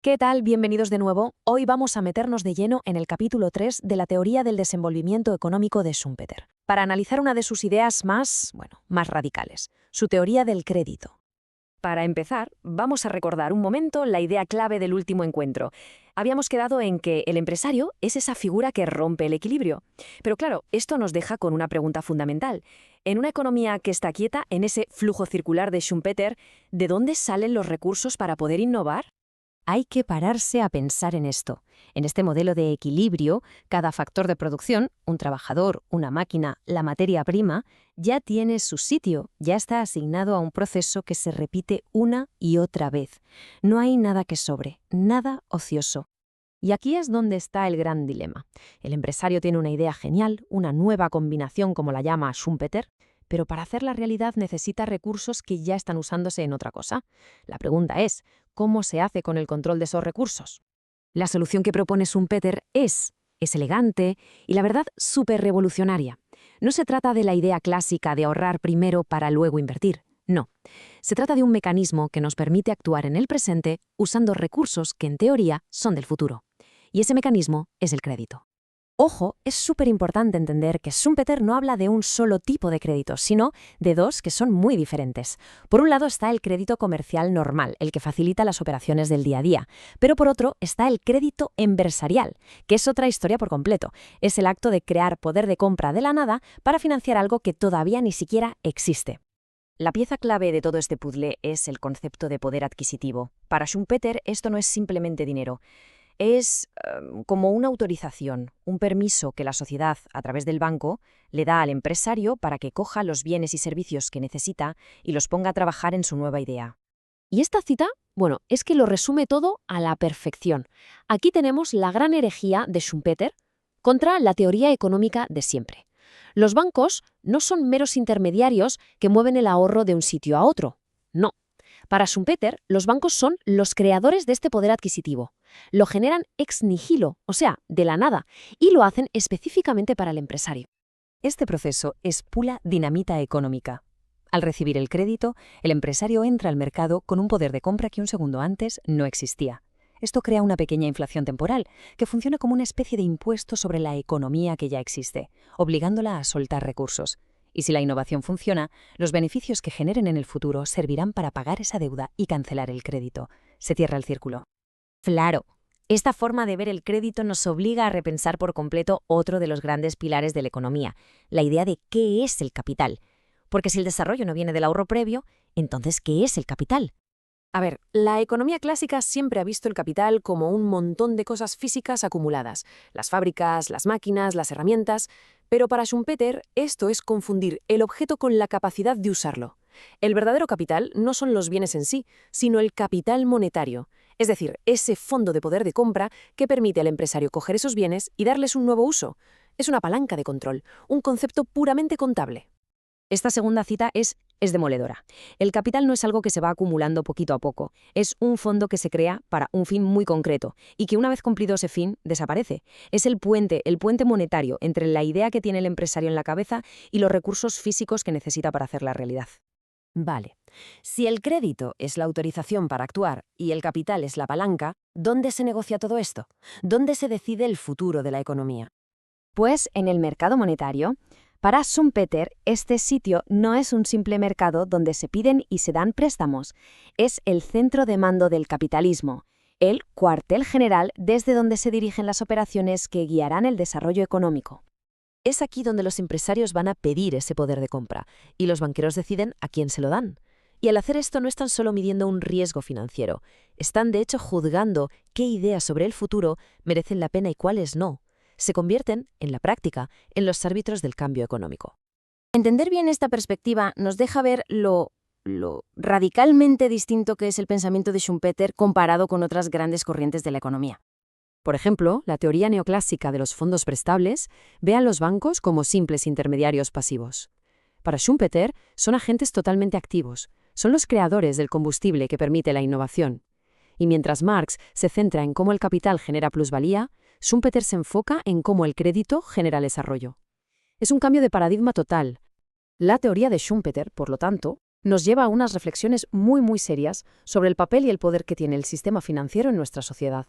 ¿Qué tal? Bienvenidos de nuevo. Hoy vamos a meternos de lleno en el capítulo 3 de la teoría del desenvolvimiento económico de Schumpeter, para analizar una de sus ideas más radicales, su teoría del crédito. Para empezar, vamos a recordar un momento la idea clave del último encuentro. Habíamos quedado en que el empresario es esa figura que rompe el equilibrio. Pero claro, esto nos deja con una pregunta fundamental. En una economía que está quieta, en ese flujo circular de Schumpeter, ¿de dónde salen los recursos para poder innovar? Hay que pararse a pensar en esto. En este modelo de equilibrio, cada factor de producción, un trabajador, una máquina, la materia prima, ya tiene su sitio, ya está asignado a un proceso que se repite una y otra vez. No hay nada que sobre, nada ocioso. Y aquí es donde está el gran dilema. El empresario tiene una idea genial, una nueva combinación como la llama Schumpeter, pero para hacerla realidad necesita recursos que ya están usándose en otra cosa. La pregunta es, ¿cómo se hace con el control de esos recursos? La solución que propone Schumpeter es elegante y, la verdad, súper revolucionaria. No se trata de la idea clásica de ahorrar primero para luego invertir. No. Se trata de un mecanismo que nos permite actuar en el presente usando recursos que, en teoría, son del futuro. Y ese mecanismo es el crédito. Ojo, es súper importante entender que Schumpeter no habla de un solo tipo de crédito, sino de dos que son muy diferentes. Por un lado está el crédito comercial normal, el que facilita las operaciones del día a día, pero por otro está el crédito empresarial, que es otra historia por completo. Es el acto de crear poder de compra de la nada para financiar algo que todavía ni siquiera existe. La pieza clave de todo este puzzle es el concepto de poder adquisitivo. Para Schumpeter esto no es simplemente dinero. Es como una autorización, un permiso que la sociedad, a través del banco, le da al empresario para que coja los bienes y servicios que necesita y los ponga a trabajar en su nueva idea. Y esta cita, es que lo resume todo a la perfección. Aquí tenemos la gran herejía de Schumpeter contra la teoría económica de siempre. Los bancos no son meros intermediarios que mueven el ahorro de un sitio a otro. No. Para Schumpeter, los bancos son los creadores de este poder adquisitivo. Lo generan ex nihilo, o sea, de la nada, y lo hacen específicamente para el empresario. Este proceso es pura dinamita económica. Al recibir el crédito, el empresario entra al mercado con un poder de compra que un segundo antes no existía. Esto crea una pequeña inflación temporal, que funciona como una especie de impuesto sobre la economía que ya existe, obligándola a soltar recursos. Y si la innovación funciona, los beneficios que generen en el futuro servirán para pagar esa deuda y cancelar el crédito. Se cierra el círculo. Claro, esta forma de ver el crédito nos obliga a repensar por completo otro de los grandes pilares de la economía, la idea de qué es el capital. Porque si el desarrollo no viene del ahorro previo, entonces, ¿qué es el capital? A ver, la economía clásica siempre ha visto el capital como un montón de cosas físicas acumuladas, las fábricas, las máquinas, las herramientas, pero para Schumpeter esto es confundir el objeto con la capacidad de usarlo. El verdadero capital no son los bienes en sí, sino el capital monetario, es decir, ese fondo de poder de compra que permite al empresario coger esos bienes y darles un nuevo uso. Es una palanca de control, un concepto puramente contable. Esta segunda cita es demoledora. El capital no es algo que se va acumulando poquito a poco. Es un fondo que se crea para un fin muy concreto y que una vez cumplido ese fin, desaparece. Es el puente monetario entre la idea que tiene el empresario en la cabeza y los recursos físicos que necesita para hacerla realidad. Vale. Si el crédito es la autorización para actuar y el capital es la palanca, ¿dónde se negocia todo esto? ¿Dónde se decide el futuro de la economía? Pues en el mercado monetario. Para Schumpeter, este sitio no es un simple mercado donde se piden y se dan préstamos. Es el centro de mando del capitalismo, el cuartel general desde donde se dirigen las operaciones que guiarán el desarrollo económico. Es aquí donde los empresarios van a pedir ese poder de compra y los banqueros deciden a quién se lo dan. Y al hacer esto no están solo midiendo un riesgo financiero, están de hecho juzgando qué ideas sobre el futuro merecen la pena y cuáles no. Se convierten, en la práctica, en los árbitros del cambio económico. Entender bien esta perspectiva nos deja ver lo radicalmente distinto que es el pensamiento de Schumpeter comparado con otras grandes corrientes de la economía. Por ejemplo, la teoría neoclásica de los fondos prestables ve a los bancos como simples intermediarios pasivos. Para Schumpeter, son agentes totalmente activos, son los creadores del combustible que permite la innovación. Y mientras Marx se centra en cómo el capital genera plusvalía, Schumpeter se enfoca en cómo el crédito genera desarrollo. Es un cambio de paradigma total. La teoría de Schumpeter, por lo tanto, Nos lleva a unas reflexiones muy serias sobre el papel y el poder que tiene el sistema financiero en nuestra sociedad.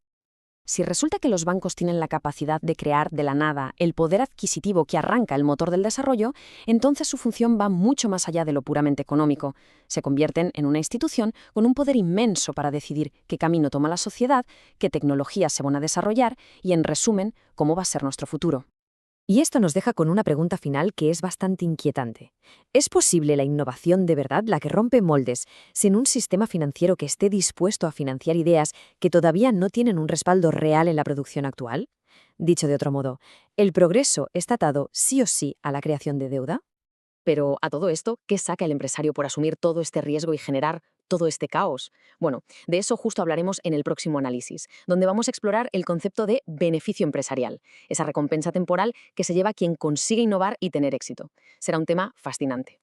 Si resulta que los bancos tienen la capacidad de crear de la nada el poder adquisitivo que arranca el motor del desarrollo, entonces su función va mucho más allá de lo puramente económico. Se convierten en una institución con un poder inmenso para decidir qué camino toma la sociedad, qué tecnologías se van a desarrollar y, en resumen, cómo va a ser nuestro futuro. Y esto nos deja con una pregunta final que es bastante inquietante. ¿Es posible la innovación de verdad la que rompe moldes sin un sistema financiero que esté dispuesto a financiar ideas que todavía no tienen un respaldo real en la producción actual? Dicho de otro modo, ¿el progreso está atado sí o sí a la creación de deuda? Pero a todo esto, ¿qué saca el empresario por asumir todo este riesgo y generar todo este caos? Bueno, de eso justo hablaremos en el próximo análisis, donde vamos a explorar el concepto de beneficio empresarial, esa recompensa temporal que se lleva quien consigue innovar y tener éxito. Será un tema fascinante.